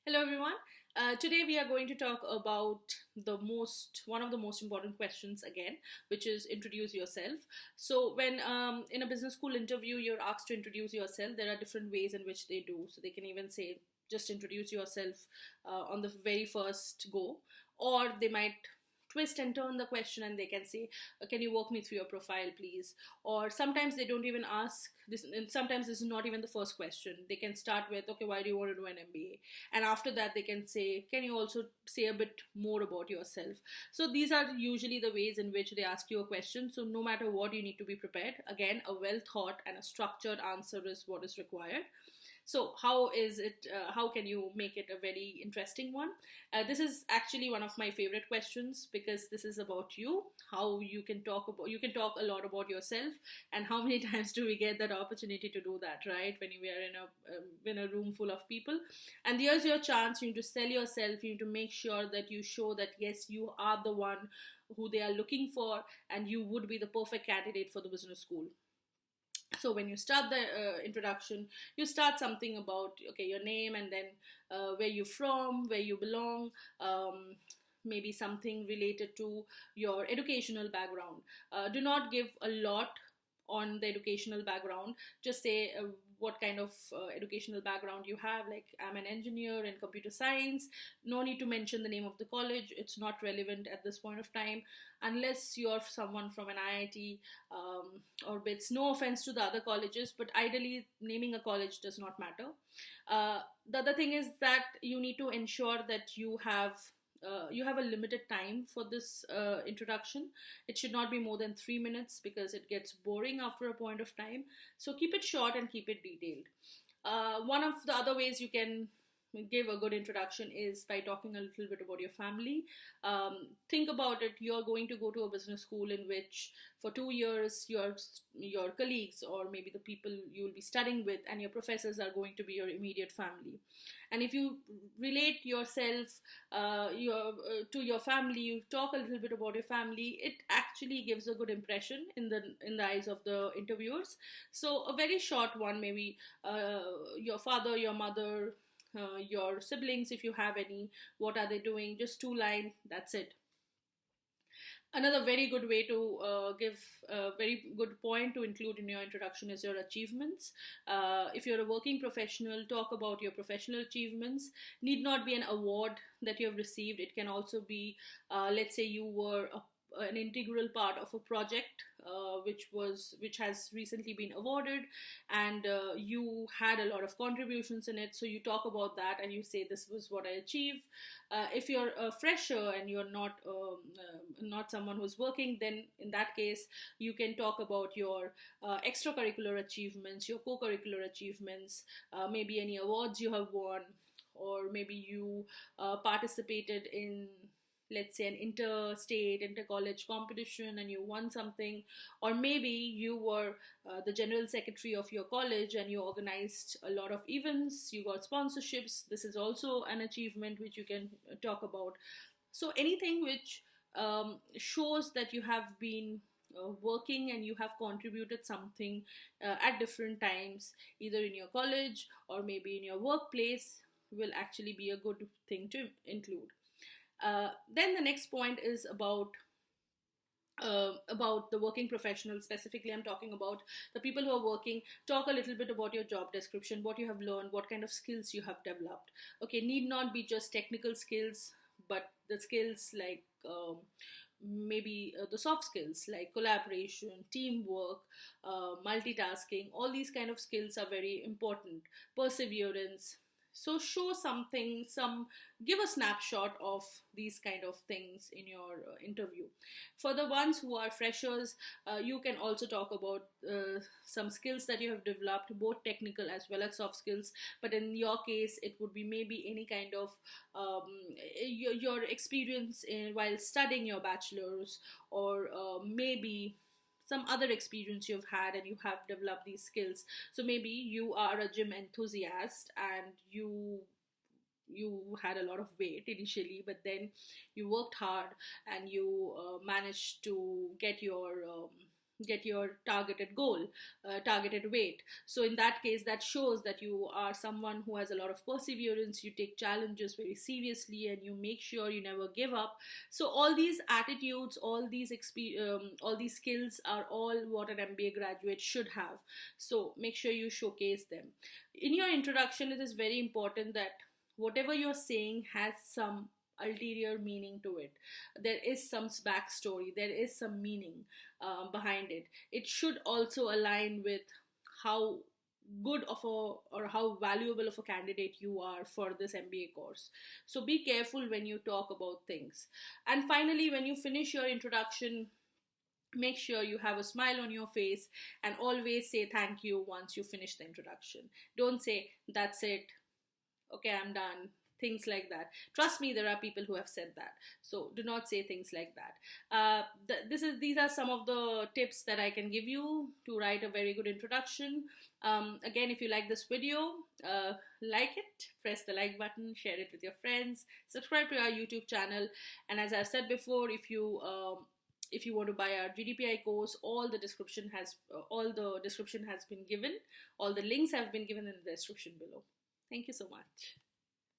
Hello everyone. Today we are going to talk about one of the most important questions again, which is introduce yourself. So when in a business school interview you're asked to introduce yourself, there are different ways in which they do. So they can even say just introduce yourself on the very first go, or they might twist and turn the question and they can say, can you walk me through your profile please? Or sometimes they don't even ask this, and sometimes this is not even the first question. They can start with, okay, why do you want to do an MBA? And after that they can say, can you also say a bit more about yourself? So these are usually the ways in which they ask you a question. So no matter what, you need to be prepared. Again, a well thought and a structured answer is what is required. So how is it, how can you make it a very interesting one? This is actually one of my favorite questions, because this is about you, how you can talk a lot about yourself. And how many times do we get that opportunity to do that, right, when we are in a room full of people? And here's your chance. You need to sell yourself. You need to make sure that you show that yes, you are the one who they are looking for, and you would be the perfect candidate for the business school. So when you start the introduction, you start something about, okay, your name, and then where you're from, where you belong, maybe something related to your educational background. Do not give a lot on the educational background. Just say what kind of educational background you have, like I'm an engineer in computer science. No need to mention the name of the college. It's not relevant at this point of time, unless you're someone from an IIT or BITS. No offense to the other colleges, but ideally naming a college does not matter. The other thing is that you need to ensure that you have a limited time for this introduction. It should not be more than 3 minutes, because it gets boring after a point of time. So keep it short and keep it detailed. One of the other ways you can give a good introduction is by talking a little bit about your family. Think about it. You're going to go to a business school in which for 2 years your colleagues, or maybe the people you'll be studying with, and your professors are going to be your immediate family. And if you relate yourself to your family, you talk a little bit about your family, it actually gives a good impression in the eyes of the interviewers. So a very short one, maybe your father, your mother, your siblings, if you have any, what are they doing? Just 2 lines, that's it. Another very good way to give a very good point to include in your introduction is your achievements. If you're a working professional, talk about your professional achievements. Need not be an award that you have received. It can also be, let's say you were an integral part of a project which has recently been awarded, and you had a lot of contributions in it. So you talk about that and you say, this was what I achieved. If you're a fresher and you're not someone who's working, then in that case you can talk about your extracurricular achievements, your co-curricular achievements, maybe any awards you have won, or maybe you participated in, let's say, an interstate, inter-college competition and you won something. Or maybe you were the general secretary of your college and you organized a lot of events, you got sponsorships. This is also an achievement which you can talk about. So anything which shows that you have been working and you have contributed something at different times, either in your college or maybe in your workplace, will actually be a good thing to include. Then the next point is about the working professionals. Specifically, I'm talking about the people who are working. Talk a little bit about your job description, what you have learned, what kind of skills you have developed. Okay, need not be just technical skills, but the skills like maybe the soft skills like collaboration, teamwork, multitasking. All these kind of skills are very important. Perseverance. So show something, give a snapshot of these kind of things in your interview. For the ones who are freshers, you can also talk about some skills that you have developed, both technical as well as soft skills. But in your case, it would be maybe any kind of your experience while studying your bachelor's, or maybe some other experience you've had and you have developed these skills. So maybe you are a gym enthusiast and you had a lot of weight initially, but then you worked hard and you managed to get your get your targeted goal, targeted weight. So in that case, that shows that you are someone who has a lot of perseverance, you take challenges very seriously, and you make sure you never give up. So all these attitudes, all these skills are all what an MBA graduate should have. So make sure you showcase them. In your introduction, it is very important that whatever you're saying has some ulterior meaning to it. There is some backstory, there is some meaning behind it. It should also align with how good of a or how valuable of a candidate you are for this MBA course. So be careful when you talk about things. And finally, when you finish your introduction, make sure you have a smile on your face, and always say thank you once you finish the introduction. Don't say that's it, okay, I'm done, things like that. Trust me, there are people who have said that. So do not say things like that. These are some of the tips that I can give you to write a very good introduction. Again, if you like this video, like it, press the like button, share it with your friends, subscribe to our YouTube channel. And as I've said before, if you want to buy our GDPI course, all the description has been given. All the links have been given in the description below. Thank you so much.